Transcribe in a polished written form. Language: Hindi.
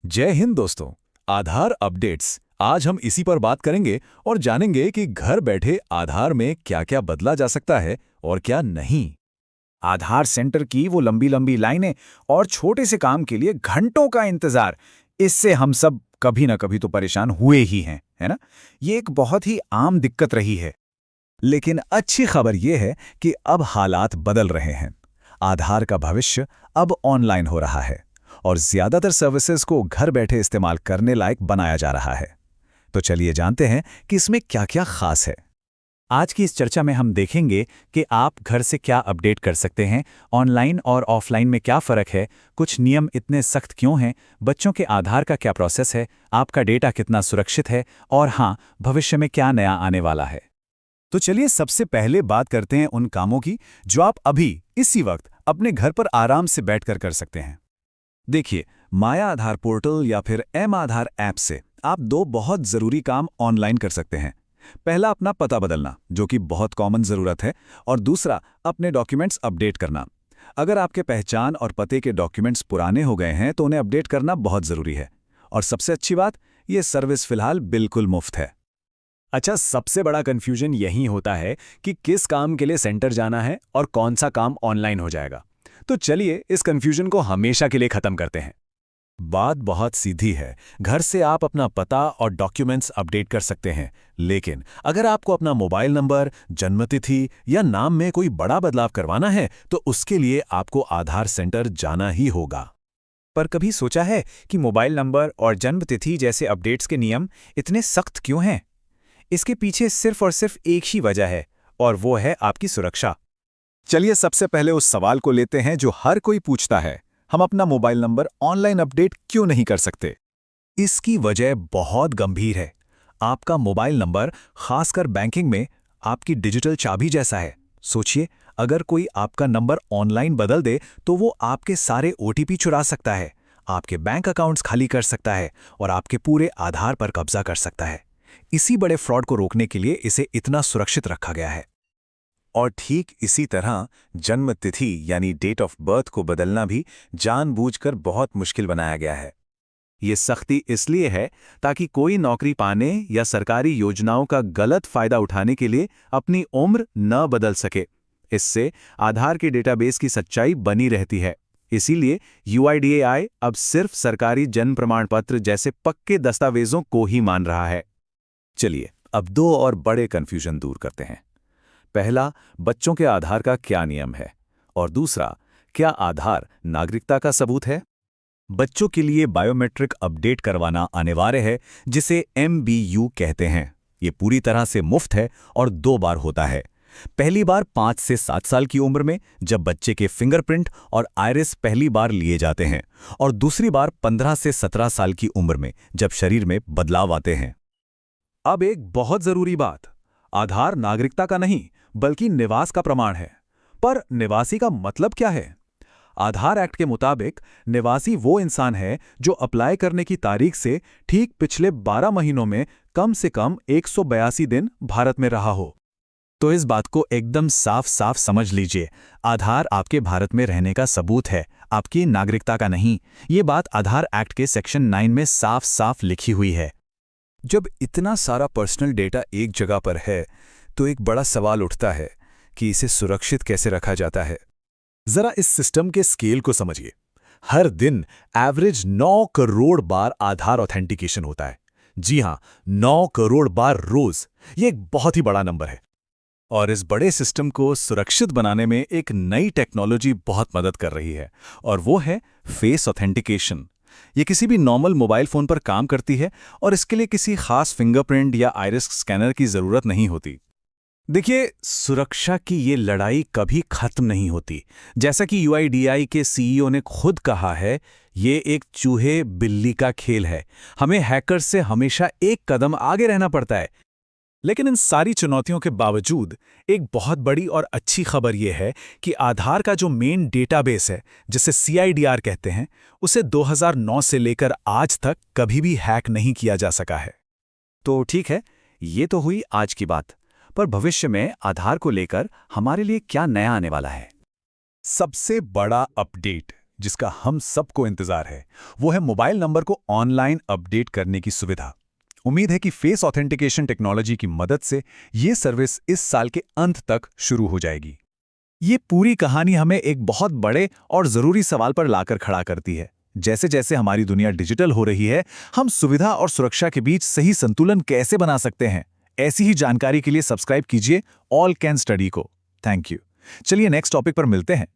जय हिंद दोस्तों। आधार अपडेट्स आज हम इसी पर बात करेंगे और जानेंगे कि घर बैठे आधार में क्या-क्या बदला जा सकता है और क्या नहीं। आधार सेंटर की वो लंबी लंबी लाइनें और छोटे से काम के लिए घंटों का इंतजार, इससे हम सब कभी ना कभी तो परेशान हुए ही हैं, है ना। ये एक बहुत ही आम दिक्कत रही है। लेकिन अच्छी खबर ये है कि अब हालात बदल रहे हैं। आधार का भविष्य अब ऑनलाइन हो रहा है और ज्यादातर सर्विसेज को घर बैठे इस्तेमाल करने लायक बनाया जा रहा है। तो चलिए जानते हैं कि इसमें क्या-क्या खास है। आज की इस चर्चा में हम देखेंगे कि आप घर से क्या अपडेट कर सकते हैं, ऑनलाइन और ऑफलाइन में क्या फ़र्क है, कुछ नियम इतने सख्त क्यों हैं, बच्चों के आधार का क्या प्रोसेस है, आपका डेटा कितना सुरक्षित है और हाँ, भविष्य में क्या नया आने वाला है। तो चलिए सबसे पहले बात करते हैं उन कामों की जो आप अभी इसी वक्त अपने घर पर आराम से बैठकर कर सकते हैं। देखिए, माया आधार पोर्टल या फिर एम आधार ऐप से आप दो बहुत ज़रूरी काम ऑनलाइन कर सकते हैं। पहला अपना पता बदलना, जो कि बहुत कॉमन ज़रूरत है, और दूसरा अपने डॉक्यूमेंट्स अपडेट करना। अगर आपके पहचान और पते के डॉक्यूमेंट्स पुराने हो गए हैं तो उन्हें अपडेट करना बहुत ज़रूरी है। और सबसे अच्छी बात, ये सर्विस फिलहाल बिल्कुल मुफ्त है। अच्छा, सबसे बड़ा कन्फ्यूजन यही होता है कि किस काम के लिए सेंटर जाना है और कौन सा काम ऑनलाइन हो जाएगा। तो चलिए इस कन्फ्यूजन को हमेशा के लिए खत्म करते हैं। बात बहुत सीधी है। घर से आप अपना पता और डॉक्यूमेंट्स अपडेट कर सकते हैं, लेकिन अगर आपको अपना मोबाइल नंबर, जन्मतिथि या नाम में कोई बड़ा बदलाव करवाना है तो उसके लिए आपको आधार सेंटर जाना ही होगा। पर कभी सोचा है कि मोबाइल नंबर और जन्मतिथि जैसे अपडेट्स के नियम इतने सख्त क्यों हैं? इसके पीछे सिर्फ और सिर्फ एक ही वजह है, और वो है आपकी सुरक्षा। चलिए सबसे पहले उस सवाल को लेते हैं जो हर कोई पूछता है, हम अपना मोबाइल नंबर ऑनलाइन अपडेट क्यों नहीं कर सकते? इसकी वजह बहुत गंभीर है। आपका मोबाइल नंबर, खासकर बैंकिंग में, आपकी डिजिटल चाबी जैसा है। सोचिए, अगर कोई आपका नंबर ऑनलाइन बदल दे तो वो आपके सारे ओटीपी चुरा सकता है, आपके बैंक अकाउंट्स खाली कर सकता है और आपके पूरे आधार पर कब्जा कर सकता है। इसी बड़े फ्रॉड को रोकने के लिए इसे इतना सुरक्षित रखा गया है। और ठीक इसी तरह जन्म तिथि यानी डेट ऑफ बर्थ को बदलना भी जानबूझकर बहुत मुश्किल बनाया गया है। ये सख्ती इसलिए है ताकि कोई नौकरी पाने या सरकारी योजनाओं का गलत फायदा उठाने के लिए अपनी उम्र न बदल सके। इससे आधार के डेटाबेस की सच्चाई बनी रहती है। इसीलिए यूआईडीएआई अब सिर्फ सरकारी जन्म प्रमाण पत्र जैसे पक्के दस्तावेजों को ही मान रहा है। चलिए अब दो और बड़े कन्फ्यूजन दूर करते हैं। पहला, बच्चों के आधार का क्या नियम है, और दूसरा, क्या आधार नागरिकता का सबूत है? बच्चों के लिए बायोमेट्रिक अपडेट करवाना अनिवार्य है, जिसे MBU कहते हैं। ये पूरी तरह से मुफ्त है और 2 बार होता है। पहली बार 5 से 7 साल की उम्र में, जब बच्चे के फिंगरप्रिंट और आइरिस पहली बार लिए जाते हैं, और दूसरी बार 15 से 17 साल की उम्र में, जब शरीर में बदलाव आते हैं। अब एक बहुत जरूरी बात, आधार नागरिकता का नहीं बल्कि निवास का प्रमाण है। पर निवासी का मतलब क्या है? आधार एक्ट के मुताबिक निवासी वो इंसान है जो अप्लाई करने की तारीख से ठीक पिछले 12 महीनों में कम से कम 182 दिन भारत में रहा हो। तो इस बात को एकदम साफ साफ समझ लीजिए, आधार आपके भारत में रहने का सबूत है, आपकी नागरिकता का नहीं। ये बात आधार एक्ट के सेक्शन 9 में साफ साफ लिखी हुई है। जब इतना सारा पर्सनल डेटा एक जगह पर है तो एक बड़ा सवाल उठता है कि इसे सुरक्षित कैसे रखा जाता है। जरा इस सिस्टम के स्केल को समझिए। हर दिन एवरेज 9 करोड़ बार आधार ऑथेंटिकेशन होता है। जी हां, 9 करोड़ बार रोज। ये एक बहुत ही बड़ा नंबर है। और इस बड़े सिस्टम को सुरक्षित बनाने में एक नई टेक्नोलॉजी बहुत मदद कर रही है, और वो है फेस ऑथेंटिकेशन। ये किसी भी नॉर्मल मोबाइल फोन पर काम करती है और इसके लिए किसी खास फिंगरप्रिंट या आइरिस स्कैनर की जरूरत नहीं होती। देखिए, सुरक्षा की ये लड़ाई कभी खत्म नहीं होती। जैसा कि यूआईडीएआई के सीईओ ने खुद कहा है, ये एक चूहे बिल्ली का खेल है। हमें हैकर से हमेशा एक कदम आगे रहना पड़ता है। लेकिन इन सारी चुनौतियों के बावजूद एक बहुत बड़ी और अच्छी खबर यह है कि आधार का जो मेन डेटाबेस है, जिसे CIDR कहते हैं, उसे 2009 से लेकर आज तक कभी भी हैक नहीं किया जा सका है। तो ठीक है, ये तो हुई आज की बात। पर भविष्य में आधार को लेकर हमारे लिए क्या नया आने वाला है? सबसे बड़ा अपडेट जिसका हम सबको इंतजार है, वो है मोबाइल नंबर को ऑनलाइन अपडेट करने की सुविधा। उम्मीद है कि फेस ऑथेंटिकेशन टेक्नोलॉजी की मदद से ये सर्विस इस साल के अंत तक शुरू हो जाएगी। ये पूरी कहानी हमें एक बहुत बड़े और जरूरी सवाल पर लाकर खड़ा करती है। जैसे जैसे हमारी दुनिया डिजिटल हो रही है, हम सुविधा और सुरक्षा के बीच सही संतुलन कैसे बना सकते हैं? ऐसी ही जानकारी के लिए सब्सक्राइब कीजिए ऑल कैन स्टडी को। Thank you. चलिए नेक्स्ट टॉपिक पर मिलते हैं।